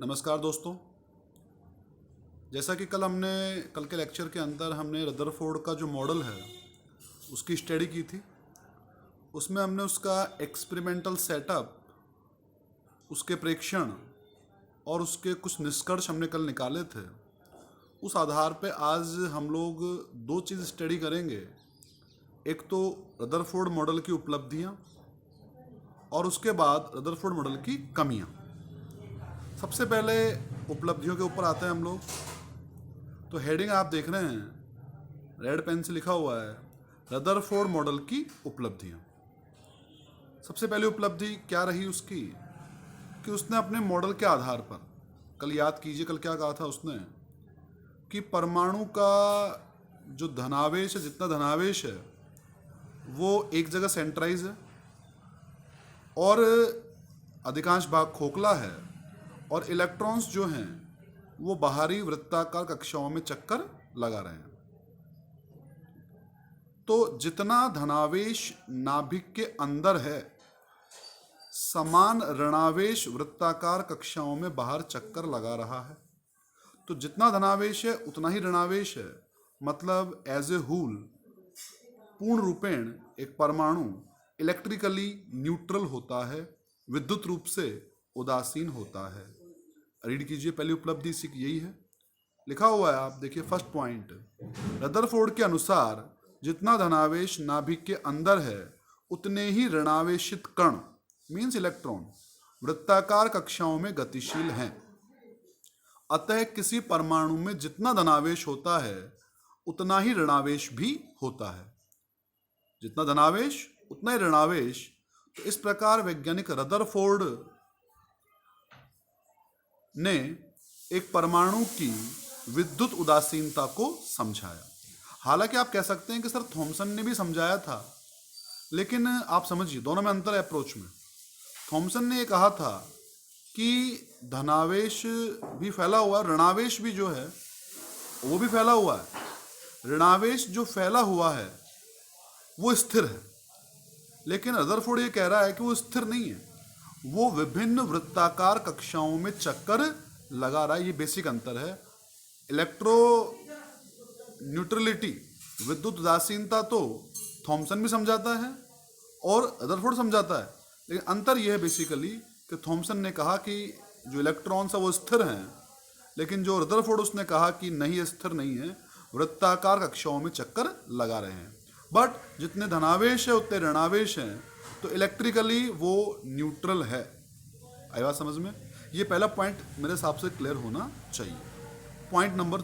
नमस्कार दोस्तों। जैसा कि कल के लेक्चर के अंदर हमने रदरफोर्ड का जो मॉडल है उसकी स्टडी की थी। उसमें हमने उसका एक्सपेरिमेंटल सेटअप, उसके प्रेक्षण और उसके कुछ निष्कर्ष हमने कल निकाले थे। उस आधार पे आज हम लोग दो चीज़ स्टडी करेंगे। एक तो रदरफोर्ड मॉडल की उपलब्धियाँ और उसके बाद रदरफोर्ड मॉडल की कमियाँ। सबसे पहले उपलब्धियों के ऊपर आते हैं हम लोग। तो हेडिंग आप देख रहे हैं, रेड पेन से लिखा हुआ है रदरफोर्ड मॉडल की उपलब्धियाँ। सबसे पहली उपलब्धि क्या रही उसकी कि उसने अपने मॉडल के आधार पर, कल याद कीजिए कल क्या कहा था उसने, कि परमाणु का जो धनावेश है, जितना धनावेश है वो एक जगह सेंट्राइज है और अधिकांश भाग खोखला है और इलेक्ट्रॉन्स जो हैं वो बाहरी वृत्ताकार कक्षाओं में चक्कर लगा रहे हैं। तो जितना धनावेश नाभिक के अंदर है, समान ऋणावेश वृत्ताकार कक्षाओं में बाहर चक्कर लगा रहा है। तो जितना धनावेश है उतना ही ऋणावेश है। मतलब एज ए होल, पूर्ण रूपेण एक परमाणु इलेक्ट्रिकली न्यूट्रल होता है, विद्युत रूप से उदासीन होता है। रीड कीजिए, पहली उपलब्धि इसी की यही है। लिखा हुआ है, आप देखिए फर्स्ट पॉइंट, रदरफोर्ड के अनुसार जितना धनावेश नाभिक के अंदर है उतने ही ऋणावेशित कण मीन्स इलेक्ट्रॉन वृत्ताकार कक्षाओं में गतिशील हैं। अतः किसी परमाणु में जितना धनावेश होता है उतना ही ऋणावेश भी होता है। जितना धनावेश उतना ही ऋणावेश। तो इस प्रकार वैज्ञानिक रदरफोर्ड ने एक परमाणु की विद्युत उदासीनता को समझाया। हालांकि आप कह सकते हैं कि सर थॉमसन ने भी समझाया था, लेकिन आप समझिए दोनों में अंतर है अप्रोच में। थॉमसन ने ये कहा था कि धनावेश भी फैला हुआ है, ऋणावेश भी जो है वो भी फैला हुआ है। ऋणावेश जो फैला हुआ है वो स्थिर है, लेकिन रदरफोर्ड ये कह रहा है कि वो स्थिर नहीं है, वो विभिन्न वृत्ताकार कक्षाओं में चक्कर लगा रहा है। ये बेसिक अंतर है। इलेक्ट्रो न्यूट्रलिटी, विद्युत उदासीनता तो थॉमसन भी समझाता है और रदरफोर्ड समझाता है, लेकिन अंतर यह है बेसिकली कि थॉमसन ने कहा कि जो इलेक्ट्रॉन्स है वो स्थिर हैं, लेकिन जो रदरफोर्ड उसने कहा कि नहीं, ये स्थिर नहीं है, वृत्ताकार कक्षाओं में चक्कर लगा रहे हैं। बट जितने धनावेश है उतने ऋणावेश हैं, तो इलेक्ट्रिकली वो न्यूट्रल है। आई बात समझ में? ये पहला पॉइंट मेरे हिसाब से क्लियर होना चाहिए। पॉइंट नंबर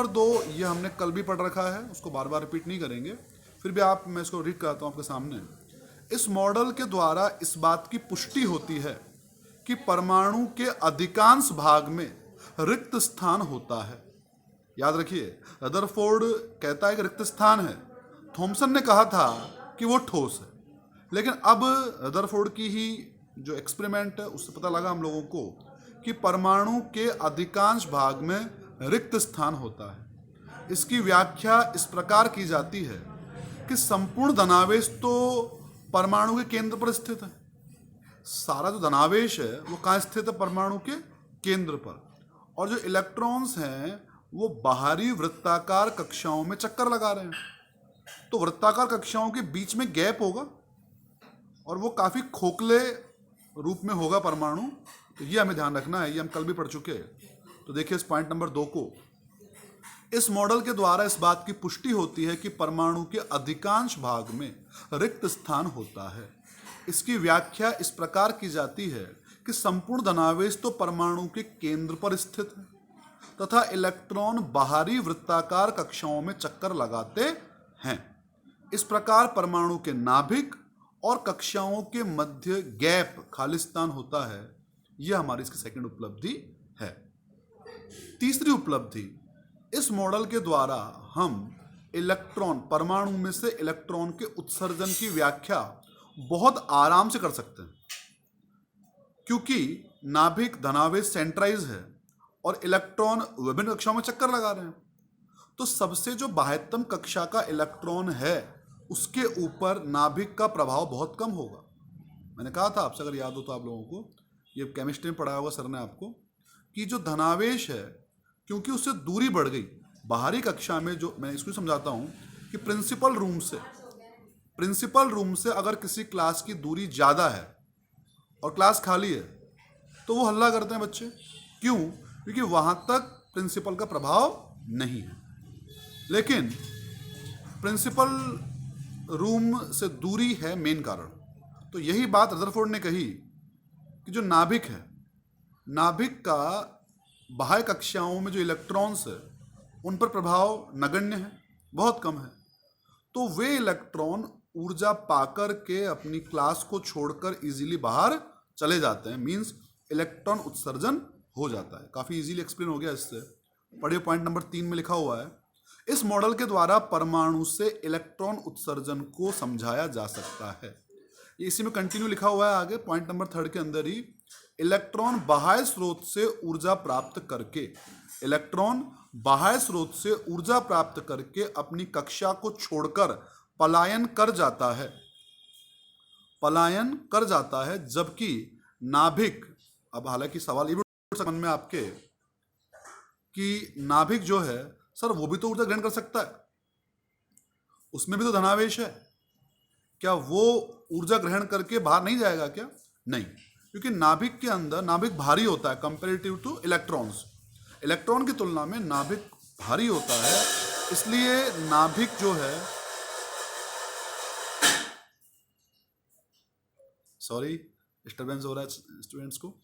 दो, ये हमने कल भी पढ़ रखा है, उसको बार बार रिपीट नहीं करेंगे, फिर भी मैं इसको रीड कराता हूँ आपके सामने। इस मॉडल के द्वारा इस बात की पुष्टि होती है कि परमाणु के अधिकांश भाग में रिक्त स्थान होता है। याद रखिए, रदरफोर्ड कहता है कि रिक्त स्थान है, थॉमसन ने कहा था कि वो ठोस है। लेकिन अब रदरफोर्ड की ही जो एक्सपेरिमेंट है उससे पता लगा हम लोगों को कि परमाणु के अधिकांश भाग में रिक्त स्थान होता है। इसकी व्याख्या इस प्रकार की जाती है कि संपूर्ण धनावेश तो परमाणु के केंद्र पर स्थित है। सारा जो धनावेश है वो कहाँ स्थित है? परमाणु के केंद्र पर। और जो इलेक्ट्रॉन्स हैं वो बाहरी वृत्ताकार कक्षाओं में चक्कर लगा रहे हैं। तो वृत्ताकार कक्षाओं के बीच में गैप होगा और वो काफ़ी खोखले रूप में होगा परमाणु। तो ये हमें ध्यान रखना है, ये हम कल भी पढ़ चुके हैं। तो देखिए इस पॉइंट नंबर 2 को, इस मॉडल के द्वारा इस बात की पुष्टि होती है कि परमाणु के अधिकांश भाग में रिक्त स्थान होता है। इसकी व्याख्या इस प्रकार की जाती है कि संपूर्ण धनावेश तो परमाणु के केंद्र पर स्थित है तथा इलेक्ट्रॉन बाहरी वृत्ताकार कक्षाओं में चक्कर लगाते हैं। इस प्रकार परमाणु के नाभिक और कक्षाओं के मध्य गैप, खालिस्तान होता है। यह हमारी इसकी सेकंड उपलब्धि है। तीसरी उपलब्धि, इस मॉडल के द्वारा हम इलेक्ट्रॉन, परमाणु में से इलेक्ट्रॉन के उत्सर्जन की व्याख्या बहुत आराम से कर सकते हैं, क्योंकि नाभिक धनावेश सेंट्राइज है और इलेक्ट्रॉन विभिन्न कक्षाओं में चक्कर लगा रहे हैं। तो सबसे जो बाह्यतम कक्षा का इलेक्ट्रॉन है उसके ऊपर नाभिक का प्रभाव बहुत कम होगा। मैंने कहा था आपसे, अगर याद हो तो आप लोगों को, ये केमिस्ट्री में पढ़ाया होगा सर ने आपको, कि जो धनावेश है क्योंकि उससे दूरी बढ़ गई, बाहरी कक्षा में जो, मैं इसको समझाता हूँ कि प्रिंसिपल रूम से अगर किसी क्लास की दूरी ज़्यादा है और क्लास खाली है तो वो हल्ला करते हैं बच्चे। क्यों? क्योंकि वहाँ तक प्रिंसिपल का प्रभाव नहीं है। लेकिन प्रिंसिपल रूम से दूरी है मेन कारण। तो यही बात रदरफोर्ड ने कही कि जो नाभिक है, नाभिक का बाह्य कक्षाओं में जो इलेक्ट्रॉन्स है उन पर प्रभाव नगण्य है, बहुत कम है। तो वे इलेक्ट्रॉन ऊर्जा पाकर के अपनी क्लास को छोड़कर इजीली बाहर चले जाते हैं, मींस इलेक्ट्रॉन उत्सर्जन हो जाता है। काफ़ी इजीली एक्सप्लेन हो गया इससे। पढ़िए, पॉइंट नंबर 3 में लिखा हुआ है, इस मॉडल के द्वारा परमाणु से इलेक्ट्रॉन उत्सर्जन को समझाया जा सकता है। इसी में कंटिन्यू लिखा हुआ है आगे पॉइंट नंबर 3 के अंदर ही, इलेक्ट्रॉन बाह्य स्रोत से ऊर्जा प्राप्त करके, इलेक्ट्रॉन बाह्य स्रोत से ऊर्जा प्राप्त करके अपनी कक्षा को छोड़कर पलायन कर जाता है, जबकि नाभिक, अब हालांकि सवाल ये भी उठ सकता है मन में आपके कि नाभिक जो है सर वो भी तो ऊर्जा ग्रहण कर सकता है, उसमें भी तो धनावेश है, क्या वो ऊर्जा ग्रहण करके बाहर नहीं जाएगा क्या? नहीं, क्योंकि नाभिक के अंदर, नाभिक भारी होता है कंपेरेटिव टू इलेक्ट्रॉन्स, इलेक्ट्रॉन की तुलना में नाभिक भारी होता है, इसलिए नाभिक जो है, सॉरी डिस्टर्बेंस हो रहा है स्टूडेंट्स को,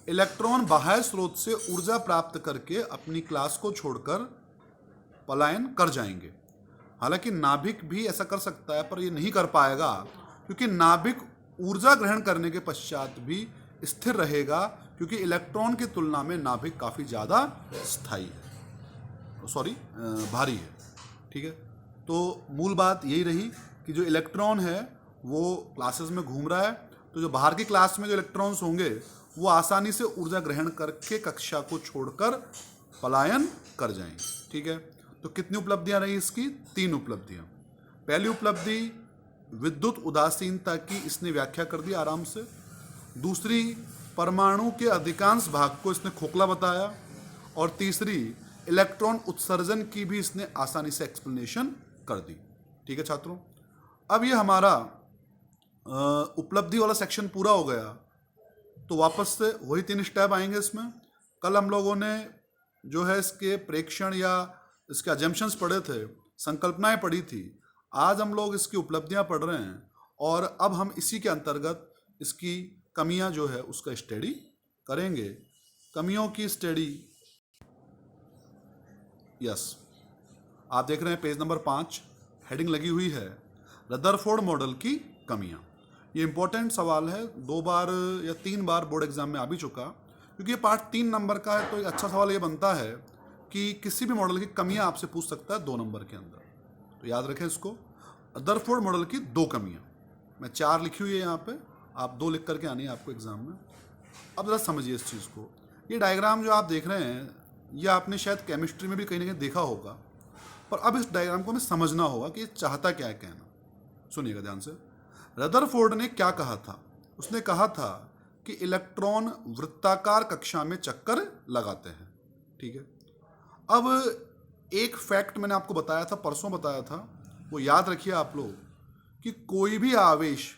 इलेक्ट्रॉन बाह्य स्रोत से ऊर्जा प्राप्त करके अपनी क्लास को छोड़कर पलायन कर जाएंगे। हालांकि नाभिक भी ऐसा कर सकता है पर ये नहीं कर पाएगा, क्योंकि नाभिक ऊर्जा ग्रहण करने के पश्चात भी स्थिर रहेगा, क्योंकि इलेक्ट्रॉन की तुलना में नाभिक काफ़ी ज़्यादा स्थायी है, भारी है। ठीक है, तो मूल बात यही रही कि जो इलेक्ट्रॉन है वो क्लासेस में घूम रहा है, तो जो बाहर की क्लास में जो इलेक्ट्रॉन्स होंगे वो आसानी से ऊर्जा ग्रहण करके कक्षा को छोड़कर पलायन कर जाएंगे। ठीक है, तो कितनी उपलब्धियां रही इसकी? 3 उपलब्धियां। पहली उपलब्धि, विद्युत उदासीनता की इसने व्याख्या कर दी आराम से। दूसरी, परमाणु के अधिकांश भाग को इसने खोखला बताया। और तीसरी, इलेक्ट्रॉन उत्सर्जन की भी इसने आसानी से एक्सप्लेनेशन कर दी। ठीक है छात्रों, अब ये हमारा उपलब्धि वाला सेक्शन पूरा हो गया, तो वापस से वही 3 स्टेप आएंगे इसमें। कल हम लोगों ने जो है इसके प्रेक्षण या इसके अजम्पशंस पढ़े थे, संकल्पनाएं पढ़ी थी। आज हम लोग इसकी उपलब्धियां पढ़ रहे हैं, और अब हम इसी के अंतर्गत इसकी कमियां जो है उसका स्टडी करेंगे। कमियों की स्टडी, यस, आप देख रहे हैं पेज नंबर 5, हेडिंग लगी हुई है रदरफोर्ड मॉडल की कमियां। ये इंपॉर्टेंट सवाल है, 2 बार या 3 बार बोर्ड एग्जाम में आ भी चुका। क्योंकि ये पार्ट 3 नंबर का है, तो एक अच्छा सवाल ये बनता है कि किसी भी मॉडल की कमियां आपसे पूछ सकता है 2 नंबर के अंदर। तो याद रखें इसको, रदरफोर्ड मॉडल की 2 कमियां। मैं 4 लिखी हुई है यहाँ पे, आप 2 लिख करके आनी है आपको एग्जाम में। अब जरा समझिए इस चीज़ को। ये डायग्राम जो आप देख रहे हैं, ये आपने शायद केमिस्ट्री में भी कहीं ना कहीं देखा होगा, पर अब इस डायग्राम को हमें समझना होगा कि ये चाहता क्या है कहना। सुनिएगा ध्यान से। रदरफोर्ड ने क्या कहा था? उसने कहा था कि इलेक्ट्रॉन वृत्ताकार कक्षा में चक्कर लगाते हैं। ठीक है, अब एक फैक्ट मैंने आपको बताया था, परसों बताया था, वो याद रखिए आप लोग, कि कोई भी आवेश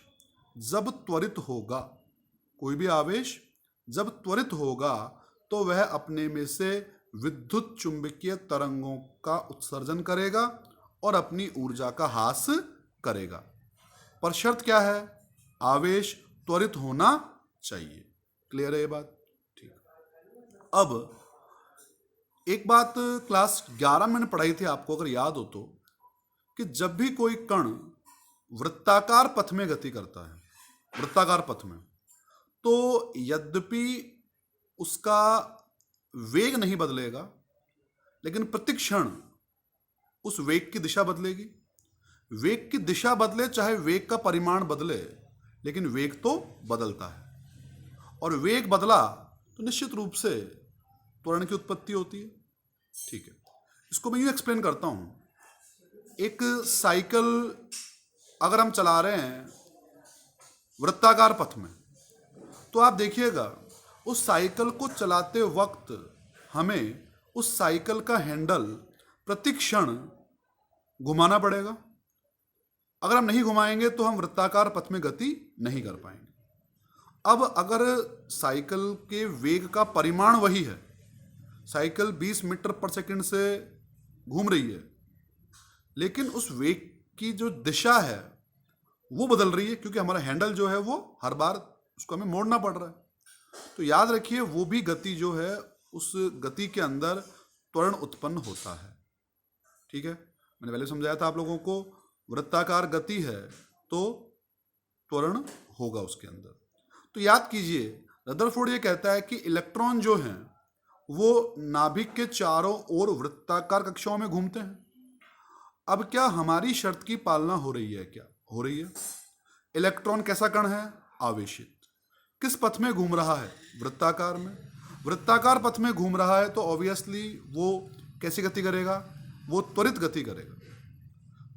जब त्वरित होगा, कोई भी आवेश जब त्वरित होगा तो वह अपने में से विद्युत चुंबकीय तरंगों का उत्सर्जन करेगा और अपनी ऊर्जा का ह्रास करेगा। पर शर्त क्या है? आवेश त्वरित होना चाहिए। क्लियर है ये बात? ठीक। अब एक बात क्लास 11 में मैंने पढ़ाई थी आपको, अगर याद हो तो, कि जब भी कोई कण वृत्ताकार पथ में गति करता है, वृत्ताकार पथ में, तो यद्यपि उसका वेग नहीं बदलेगा, लेकिन प्रतिक्षण उस वेग की दिशा बदलेगी। वेग की दिशा बदले चाहे वेग का परिमाण बदले, लेकिन वेग तो बदलता है, और वेग बदला तो निश्चित रूप से त्वरण की उत्पत्ति होती है। ठीक है, इसको मैं यूँ एक्सप्लेन करता हूँ। एक साइकिल अगर हम चला रहे हैं वृत्ताकार पथ में, तो आप देखिएगा उस साइकिल को चलाते वक्त हमें उस साइकिल का हैंडल प्रति क्षण घुमाना पड़ेगा। अगर हम नहीं घुमाएंगे तो हम वृत्ताकार पथ में गति नहीं कर पाएंगे। अब अगर साइकिल के वेग का परिमाण वही है, साइकिल 20 मीटर पर सेकंड से घूम रही है, लेकिन उस वेग की जो दिशा है वो बदल रही है, क्योंकि हमारा हैंडल जो है वो हर बार उसको हमें मोड़ना पड़ रहा है। तो याद रखिए वो भी गति जो है, उस गति के अंदर त्वरण उत्पन्न होता है। ठीक है, मैंने पहले समझाया था आप लोगों को, वृत्ताकार गति है तो त्वरण होगा उसके अंदर। तो याद कीजिए रदरफोर्ड ये कहता है कि इलेक्ट्रॉन जो हैं वो नाभिक के चारों ओर वृत्ताकार कक्षाओं में घूमते हैं। अब क्या हमारी शर्त की पालना हो रही है? क्या हो रही है? इलेक्ट्रॉन कैसा कण है? आवेशित। किस पथ में घूम रहा है? वृत्ताकार में। वृत्ताकार पथ में घूम रहा है तो ऑब्वियसली वो कैसी गति करेगा? वो त्वरित गति करेगा।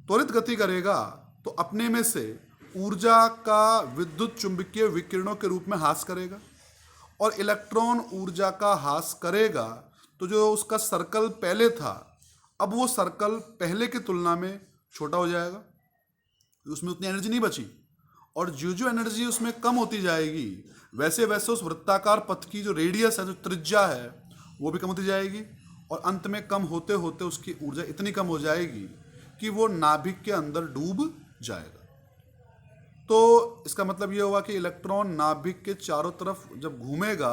त्वरित गति करेगा तो अपने में से ऊर्जा का विद्युत चुंबकीय विकिरणों के रूप में ह्रास करेगा, और इलेक्ट्रॉन ऊर्जा का ह्रास करेगा तो जो उसका सर्कल पहले था, अब वो सर्कल पहले की तुलना में छोटा हो जाएगा, उसमें उतनी एनर्जी नहीं बची, और जो जो एनर्जी उसमें कम होती जाएगी वैसे वैसे उस वृत्ताकार पथ की जो रेडियस है, जो त्रिज्या है, वो भी कम होती जाएगी, और अंत में कम होते होते उसकी ऊर्जा इतनी कम हो जाएगी कि वो नाभिक के अंदर डूब जाएगा। तो इसका मतलब ये हुआ कि इलेक्ट्रॉन नाभिक के चारों तरफ जब घूमेगा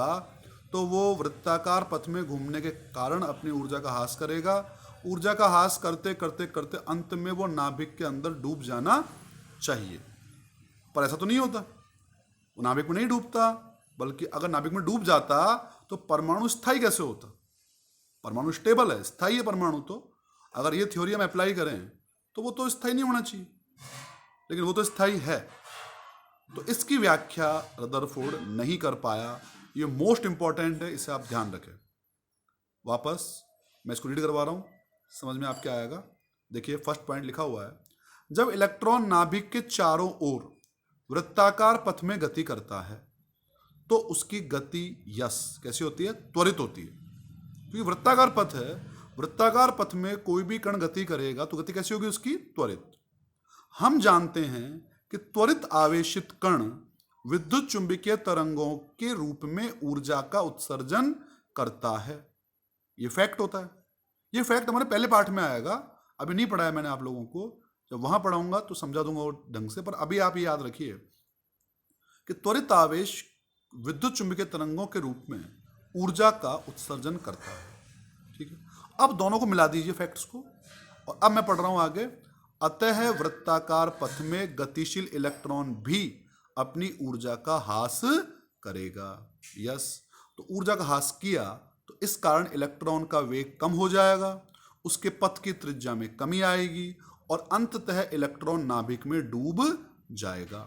तो वो वृत्ताकार पथ में घूमने के कारण अपनी ऊर्जा का ह्रास करेगा। ऊर्जा का ह्रास करते करते करते अंत में वो नाभिक के अंदर डूब जाना चाहिए, पर ऐसा तो नहीं होता, वो नाभिक में नहीं डूबता, बल्कि अगर नाभिक में डूब जाता तो परमाणु स्थायी कैसे होता? परमाणु स्टेबल है, स्थायी है परमाणु। तो अगर ये थ्योरी हम अप्लाई करें तो वो तो स्थायी नहीं होना चाहिए, लेकिन वो तो स्थायी है। तो इसकी व्याख्या रदरफोर्ड नहीं कर पाया। ये मोस्ट इंपॉर्टेंट है, इसे आप ध्यान रखें। वापस मैं इसको रीड करवा रहा हूं, समझ में आपके आएगा। देखिए फर्स्ट पॉइंट लिखा हुआ है, जब इलेक्ट्रॉन नाभिक के चारों ओर वृत्ताकार पथ में गति करता है तो उसकी गति कैसी होती है? त्वरित होती है, क्योंकि वृत्ताकार पथ है। वृत्ताकार पथ में कोई भी कण गति करेगा तो गति कैसी होगी उसकी? त्वरित। हम जानते हैं कि त्वरित आवेशित कण विद्युत चुंबकीय तरंगों के रूप में ऊर्जा का उत्सर्जन करता है। ये फैक्ट होता है। ये फैक्ट हमारे पहले पार्ट में आएगा, अभी नहीं पढ़ाया मैंने आप लोगों को, जब वहां पढ़ाऊंगा तो समझा दूंगा वो ढंग से। पर अभी आप ये याद रखिए कि त्वरित आवेश विद्युत चुंबकीय तरंगों के रूप में ऊर्जा का उत्सर्जन करता है। ठीक है, अब दोनों को मिला दीजिए फैक्ट्स को, और अब मैं पढ़ रहा हूं आगे। अतः वृत्ताकार पथ में गतिशील इलेक्ट्रॉन भी अपनी ऊर्जा का ह्रास करेगा। यस, तो ऊर्जा का ह्रास किया तो इस कारण इलेक्ट्रॉन का वेग कम हो जाएगा, उसके पथ की त्रिज्या में कमी आएगी, और अंततः इलेक्ट्रॉन नाभिक में डूब जाएगा।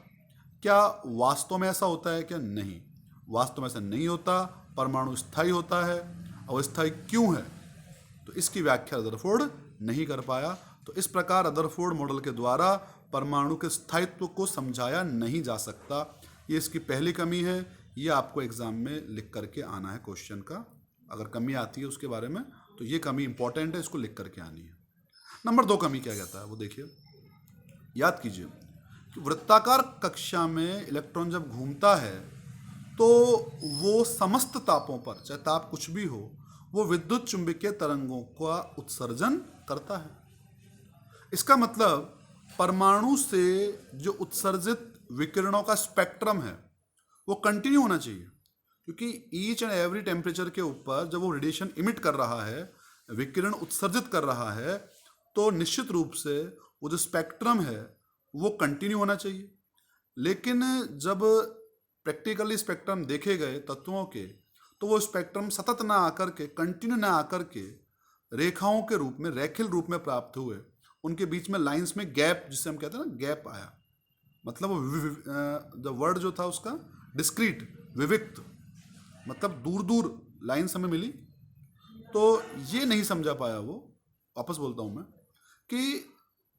क्या वास्तव में ऐसा होता है? क्या नहीं, वास्तव में ऐसा नहीं होता। परमाणु स्थायी होता है, और स्थायी क्यों है तो इसकी व्याख्या रदरफोर्ड नहीं कर पाया। तो इस प्रकार रदरफोर्ड मॉडल के द्वारा परमाणु के स्थायित्व को समझाया नहीं जा सकता। ये इसकी पहली कमी है। ये आपको एग्जाम में लिख करके आना है क्वेश्चन का। अगर कमी आती है उसके बारे में तो ये कमी इंपॉर्टेंट है, इसको लिख करके आनी है। नंबर 2 कमी क्या कहता है वो देखिए, याद कीजिए कि वृत्ताकार कक्षा में इलेक्ट्रॉन जब घूमता है तो वो समस्त तापों पर, चाहे ताप कुछ भी हो, वो विद्युत चुंबकीय तरंगों का उत्सर्जन करता है। इसका मतलब परमाणु से जो उत्सर्जित विकिरणों का स्पेक्ट्रम है वो कंटिन्यू होना चाहिए, क्योंकि ईच एंड एवरी टेम्परेचर के ऊपर जब वो रेडिएशन इमिट कर रहा है, विकिरण उत्सर्जित कर रहा है, तो निश्चित रूप से वो जो स्पेक्ट्रम है वो कंटिन्यू होना चाहिए। लेकिन जब प्रैक्टिकली स्पेक्ट्रम देखे गए तत्वों के, तो वो स्पेक्ट्रम सतत ना आकर के, कंटिन्यू ना आकर के रेखाओं के रूप में, रेखिल रूप में प्राप्त हुए। उनके बीच में लाइंस में गैप, जिसे हम कहते हैं ना गैप आया, मतलब वो द वर्ड जो था उसका डिस्क्रीट, विविक्त, मतलब दूर दूर लाइंस हमें मिली। तो ये नहीं समझा पाया वो, वापस बोलता हूँ मैं, कि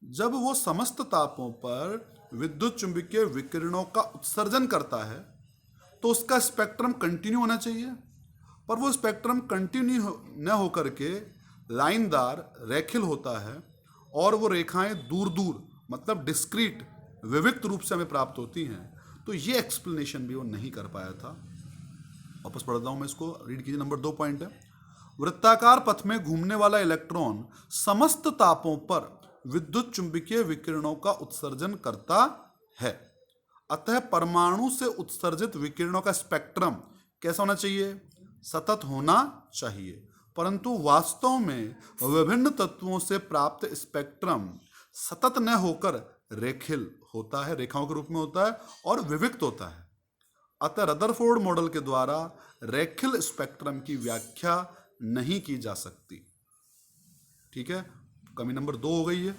जब वो समस्त तापों पर विद्युत चुंबकीय विकिरणों का उत्सर्जन करता है तो उसका स्पेक्ट्रम कंटिन्यू होना चाहिए, पर वो स्पेक्ट्रम कंटिन्यू न होकर के लाइनदार रेखिल होता है और वो रेखाएं दूर दूर मतलब डिस्क्रीट विविक्त रूप से हमें प्राप्त होती हैं। तो ये एक्सप्लेनेशन भी वो नहीं कर पाया था। वापस पढ़ता हूं मैं इसको, रीड कीजिए। नंबर 2 पॉइंट है, वृत्ताकार पथ में घूमने वाला इलेक्ट्रॉन समस्त तापों पर विद्युत चुंबकीय विकिरणों का उत्सर्जन करता है, अतः परमाणु से उत्सर्जित विकिरणों का स्पेक्ट्रम कैसा होना चाहिए? सतत होना चाहिए। परंतु वास्तव में विभिन्न तत्वों से प्राप्त स्पेक्ट्रम सतत न होकर रेखिल होता है, रेखाओं के रूप में होता है और विविक्त होता है। अतः रदरफोर्ड मॉडल के द्वारा रेखिल स्पेक्ट्रम की व्याख्या नहीं की जा सकती। ठीक है, कमी नंबर 2 हो गई है।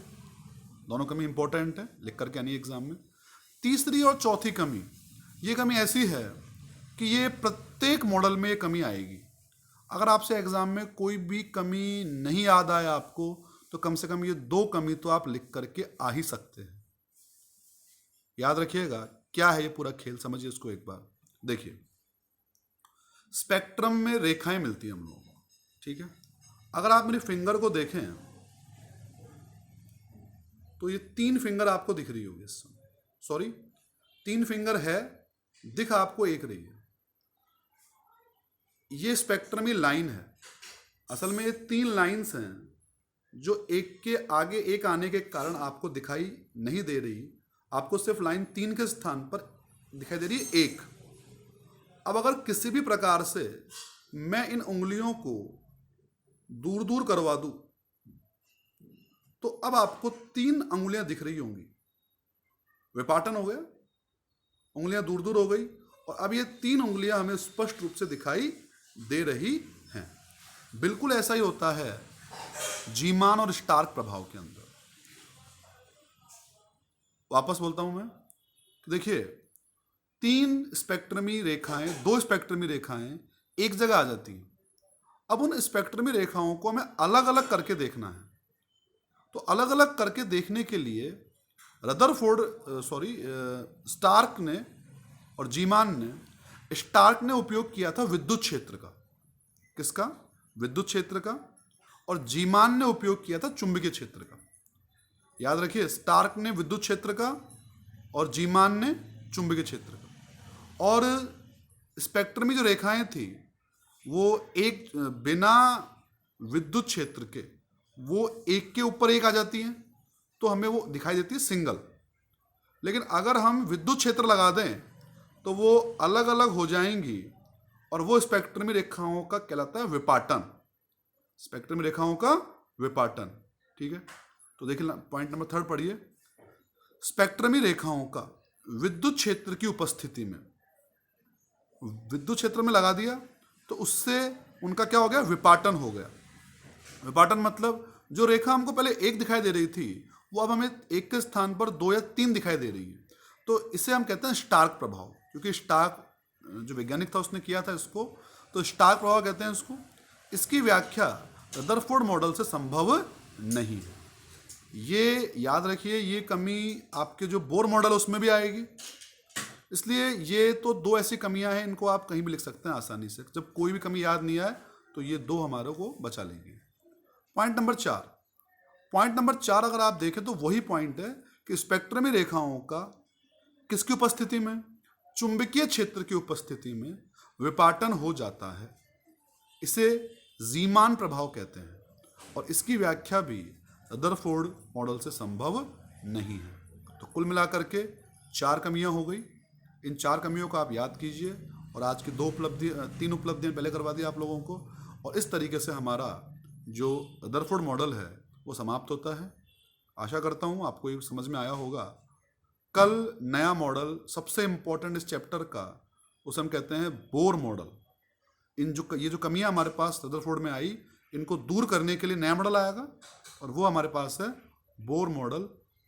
दोनों कमी इंपॉर्टेंट है, लिख करके आनी एग्जाम में। तीसरी और चौथी कमी, ये कमी ऐसी है कि ये प्रत्येक मॉडल में ये कमी आएगी। अगर आपसे एग्जाम में कोई भी कमी नहीं याद आए आपको, तो कम से कम ये 2 कमी तो आप लिख करके आ ही सकते हैं। याद रखिएगा क्या है ये पूरा खेल, समझिए इसको एक बार। देखिए, स्पेक्ट्रम में रेखाएं मिलती हैं हम लोगों को, ठीक है। अगर आप मेरे फिंगर को देखें तो ये 3 फिंगर आपको दिख रही होगी इस समय, सॉरी 3 फिंगर है, दिख आपको एक रही है। ये स्पेक्ट्रम ही लाइन है। असल में ये 3 लाइंस हैं जो एक के आगे एक आने के कारण आपको दिखाई नहीं दे रही, आपको सिर्फ लाइन 3 के स्थान पर दिखाई दे रही है 1। अब अगर किसी भी प्रकार से मैं इन उंगलियों को दूर दूर करवा दूं तो अब आपको 3 उंगलियां दिख रही होंगी। विपाटन हो गया, उंगलियां दूर दूर हो गई और अब ये 3 उंगलियां हमें स्पष्ट रूप से दिखाई दे रही हैं। बिल्कुल ऐसा ही होता है जीमान और स्टार्क प्रभाव के अंदर। वापस बोलता हूं मैं, देखिए 3 स्पेक्ट्रमी रेखाएं, 2 स्पेक्ट्रमी रेखाएं एक जगह आ जाती हैं। अब उन स्पेक्ट्रमी रेखाओं को हमें अलग अलग करके देखना है। तो अलग अलग करके देखने के लिए स्टार्क ने और जीमान ने, स्टार्क ने उपयोग किया था विद्युत क्षेत्र का। किसका? विद्युत क्षेत्र का। और जीमान ने उपयोग किया था चुंबकीय क्षेत्र का। याद रखिए, स्टार्क ने विद्युत क्षेत्र का और जीमान ने चुंबकीय क्षेत्र का। और स्पेक्ट्रम में जो रेखाएं थी वो एक बिना विद्युत क्षेत्र के वो एक के ऊपर एक आ जाती हैं, तो हमें वो दिखाई देती है सिंगल। लेकिन अगर हम विद्युत क्षेत्र लगा दें तो वो अलग अलग हो जाएंगी और वो स्पेक्ट्रमी रेखाओं का कहलाता है विपाटन। स्पेक्ट्रमी रेखाओं का विपाटन, ठीक है। तो देखिए पॉइंट नंबर 3 पढ़िए। स्पेक्ट्रमी रेखाओं का विद्युत क्षेत्र की उपस्थिति में, विद्युत क्षेत्र में लगा दिया तो उससे उनका क्या हो गया? विपाटन हो गया। विपाटन मतलब जो रेखा हमको पहले 1 दिखाई दे रही थी वो अब हमें 1 के स्थान पर 2 या 3 दिखाई दे रही है। तो इसे हम कहते हैं स्टार्क प्रभाव, क्योंकि स्टार्क जो वैज्ञानिक था उसने किया था इसको, तो स्टार्क प्रभाव कहते हैं इसको। इसकी व्याख्या रदरफोर्ड मॉडल से संभव नहीं है। ये याद रखिए, ये कमी आपके जो बोर मॉडल है उसमें भी आएगी। इसलिए ये तो 2 ऐसी कमियां हैं, इनको आप कहीं भी लिख सकते हैं आसानी से। जब कोई भी कमी याद नहीं आए तो ये 2 हमारे को बचा लेंगे। पॉइंट नंबर 4, पॉइंट नंबर 4 अगर आप देखें तो वही पॉइंट है कि स्पेक्ट्रमी रेखाओं का किसकी उपस्थिति में? चुंबकीय क्षेत्र की उपस्थिति में विपाटन हो जाता है। इसे जीमान प्रभाव कहते हैं और इसकी व्याख्या भी रदरफोर्ड मॉडल से संभव नहीं है। तो कुल मिलाकर के 4 कमियां हो गई। इन 4 कमियों को आप याद कीजिए और आज की 3 उपलब्धियां पहले करवा दी आप लोगों को। और इस तरीके से हमारा जो रदरफोर्ड मॉडल है वो समाप्त होता है। आशा करता हूँ आपको ये समझ में आया होगा। कल नया मॉडल, सबसे इम्पोर्टेंट इस चैप्टर का, उसे हम कहते हैं बोर मॉडल। ये जो कमियां हमारे पास रदरफोर्ड में आई, इनको दूर करने के लिए नया मॉडल आएगा और वो हमारे पास है बोर मॉडल।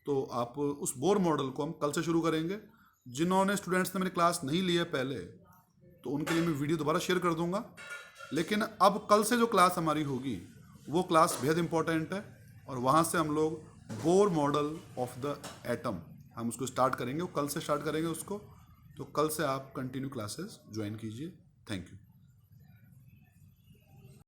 तो आप उस बोर मॉडल को हम कल से शुरू करेंगे। जिन्होंने स्टूडेंट्स ने मेरी क्लास नहीं ली है पहले, तो उनके लिए मैं वीडियो दोबारा शेयर कर दूंगा। लेकिन अब कल से जो क्लास हमारी होगी वो क्लास बेहद इंपॉर्टेंट है और वहाँ से हम लोग Bohr model of the atom, हम उसको स्टार्ट करेंगे, वो कल से स्टार्ट करेंगे उसको। तो कल से आप कंटिन्यू क्लासेस ज्वाइन कीजिए। Thank you.